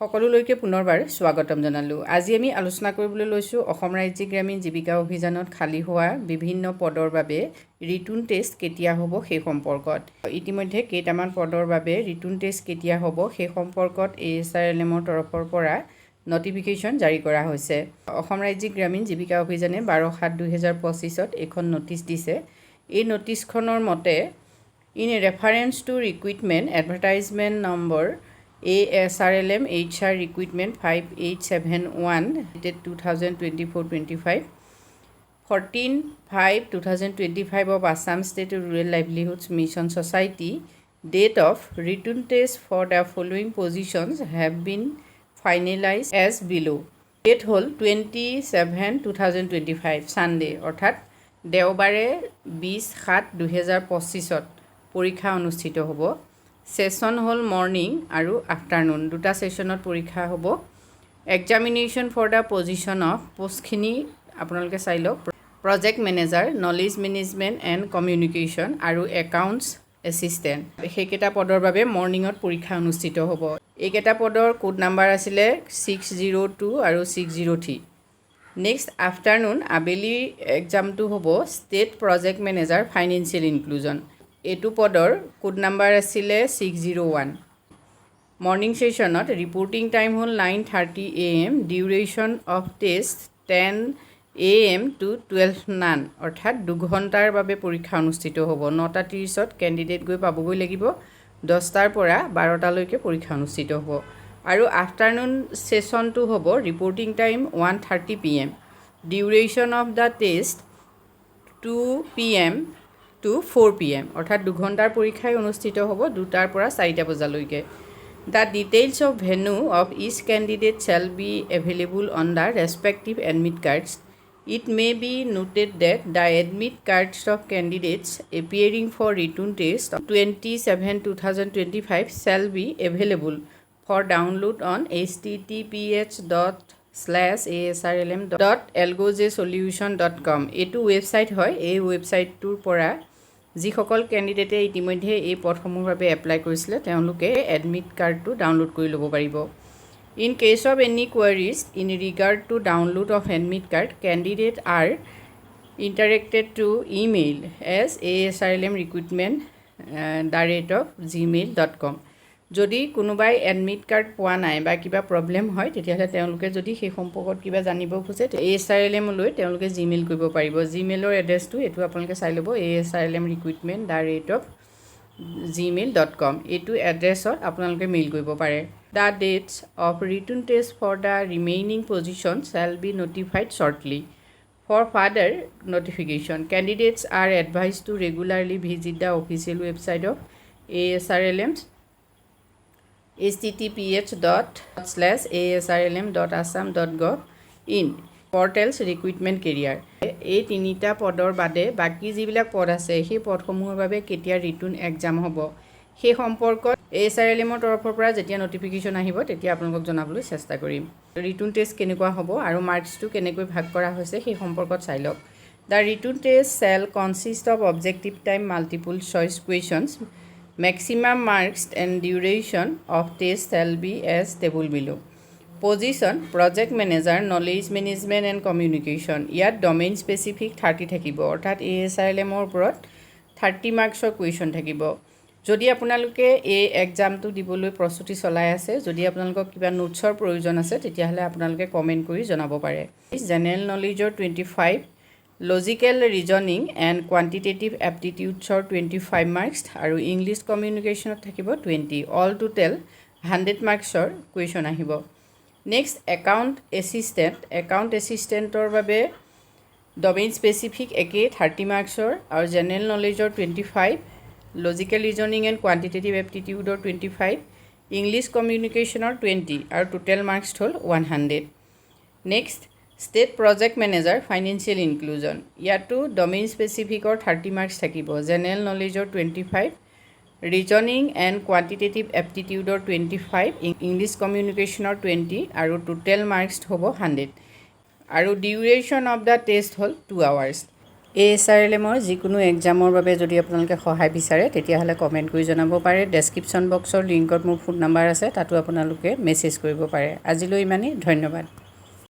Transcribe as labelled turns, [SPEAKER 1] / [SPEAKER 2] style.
[SPEAKER 1] সকলোলৈকে পুনৰবাৰ স্বাগতম জনালোঁ। আজি আমি আলোচনা কৰিবলৈ লৈছোঁ অসম ৰাজ্যিক গ্ৰামীণ জীৱিকা অভিযানত খালী হোৱা বিভিন্ন পদৰ বাবে ৰিটুন টেষ্ট কেতিয়া হ'ব সেই সম্পৰ্কত। ইতিমধ্যে কেইটামান পদৰ বাবে ৰিটুন টেষ্ট কেতিয়া হ'ব সেই সম্পৰ্কত ASRLMৰ তৰফৰ পৰা নটিফিকেশ্যন জাৰি কৰা হৈছে। অসম ৰাজ্যিক গ্ৰামীণ জীৱিকা অভিযানে 12/7/2025ত এখন নটিচ দিছে। এই নটিচখনৰ মতে in reference to recruitment advertisement number ASRLM HR Recruitment 5871 dated 2024-25 14/5/2025 of Assam State Rural Livelihoods Mission Society date of written test for the following positions have been finalized as below. Date হল 27/2025 Sunday অৰ্থাৎ দেওবাৰে 20/7/2025ত পৰীক্ষা অনুষ্ঠিত হ'ব। Session হল morning আৰু afternoon দুটা সেশনত পৰীক্ষা হ'ব। Examination for the position of পোষ্টখিনি আপোনালোকে চাই লওক। Project manager, knowledge management and communication আৰু একাউণ্টছ এছিষ্টেণ্ট সেইকেইটা পদৰ বাবে মৰ্নিঙত পৰীক্ষা অনুষ্ঠিত হ'ব। এইকেইটা পদৰ কোড নাম্বাৰ আছিলে 602 আৰু 603। নেক্সট আফটাৰনুন আবেলি এক্সামটো হ'ব state project manager financial inclusion. এইটো পদৰ কোড নাম্বাৰ আছিলে 601। মৰ্নিং সেশনত ৰিপৰ্টিং টাইম হ'ল 9:30 AM, duration of test 10 AM to 12 none অৰ্থাৎ 2 ঘণ্টাৰ বাবে পৰীক্ষা অনুষ্ঠিত হ'ব। 9:30ত কেণ্ডিডেট গৈ পাবগৈ লাগিব। 10টাৰ পৰা 12টালৈকে পৰীক্ষা অনুষ্ঠিত হ'ব। আৰু আফটাৰনুন সেশনটো হ'ব reporting time 1:30 PM, duration of the taste 2 PM to 4 PM অৰ্থাৎ 2 ঘণ্টাৰ পৰীক্ষাই অনুষ্ঠিত হ'ব 2টাৰ পৰা 4টা বজালৈকে। The details of venue of each candidate shall be available on the respective admit cards. It may be noted that the admit cards of candidates appearing for written test 27/2025 shall be available for download on https://asrlm.algojsolution.com এইটো website হয়। এই ৱেবছাইটটোৰ পৰা যিসকল কেণ্ডিডেটে ইতিমধ্যে এই পদসমূহৰ বাবে apply কৰিছিলে তেওঁলোকে এডমিট কাৰ্ডটো ডাউনলোড কৰি ল'ব পাৰিব। In case of any queries in regard to download of admit card candidate are instructed to email as ASRLM Recruitment @gmail.com। যদি কোনোবাই এডমিট কাৰ্ড পোৱা নাই বা কিবা প্ৰব্লেম হয় তেতিয়াহ'লে তেওঁলোকে যদি সেই সম্পৰ্কত কিবা জানিব খোজে ASRLMলৈ তেওঁলোকে জিমেইল কৰিব পাৰিব। জিমেইলৰ এড্ৰেছটো এইটো আপোনালোকে চাই ল'ব ASRLM Recruitment @gmail.com এইটো এড্ৰেছত আপোনালোকে মেইল কৰিব পাৰে। The dates of written test for the remaining position shall be notified shortly. For further notification, candidates are advised to regularly visit the official website of ASRLMs https://asrlm.assam.gov in portals recruitment career। এই তিনিটা পদৰ বাদে বাকী যিবিলাক পদ আছে সেই পদসমূহৰ বাবে কেতিয়া ৰিটুন এক্সাম হ'ব সেই সম্পৰ্কত ASRLMৰ তৰফৰ পৰা যেতিয়া নটিফিকেশ্যন আহিব তেতিয়া আপোনালোকক জনাবলৈ চেষ্টা কৰিম। ৰিটুন টেষ্ট কেনেকুৱা হ'ব আৰু মাৰ্কছটো কেনেকৈ ভাগ কৰা হৈছে সেই সম্পৰ্কত চাই লওক। The written test shall consist of objective type multiple choice questions. Maximum marks and duration of test shall be as table below. Position project manager, knowledge management and communication. ইয়াত domain specific 30 থাকিব অৰ্থাৎ ASRLMৰ ওপৰত 30 মাৰ্কছৰ question থাকিব। যদি আপোনালোকে এই এক্সামটো দিবলৈ প্ৰস্তুতি চলাই আছে, যদি আপোনালোকক কিবা নোটছৰ প্ৰয়োজন আছে তেতিয়াহ'লে আপোনালোকে কমেণ্ট কৰি জনাব পাৰে। জেনেৰেল নলেজৰ 25, লজিকেল ৰিজনিং এণ্ড কোৱান্টিটেটিভ এপ্টিটিউডছৰ 25 মাৰ্কছ আৰু ইংলিছ কমিউনিকেশ্যনত থাকিব 20। অল টোটেল 100 মাৰ্কছৰ কুৱেশ্যন আহিব। নেক্সট একাউণ্ট এছিষ্টেণ্টৰ বাবে ডমেইন স্পেচিফিক একেই 30 মাৰ্কছৰ আৰু জেনেৰেল নলেজৰ 25, লজিকেল ৰিজনিং এণ্ড কোৱান্টিটেটিভ এপ্টিটিউডৰ 25, ইংলিছ কমিউনিকেশ্যনৰ 20 আৰু টোটেল মাৰ্কছ হ'ল 100। Next state project manager financial inclusion. ইয়াতো ডমেইন স্পেচিফিকৰ 30 মাৰ্কছ থাকিব। জেনেৰেল নলেজৰ 25, ৰিজনিং এণ্ড কোৱান্টিটেটিভ এপ্টিটিউডৰ 25, ইংলিছ কমিউনিকেশ্যনৰ 20 আৰু টোটেল মাৰ্কছ হ'ব 100। আৰু ডিউৰেশ্যন অফ দ্য টেষ্ট হ'ল 2 hours। ASRLMৰ যিকোনো এক্সামৰ বাবে যদি আপোনালোকে সহায় বিচাৰে তেতিয়াহ'লে কমেণ্ট কৰি জনাব পাৰে। ডেছক্ৰিপশ্যন বক্সৰ লিংকত মোৰ ফোন নাম্বাৰ আছে, তাতো আপোনালোকে মেছেজ কৰিব পাৰে। আজিলৈ ইমানেই, ধন্যবাদ।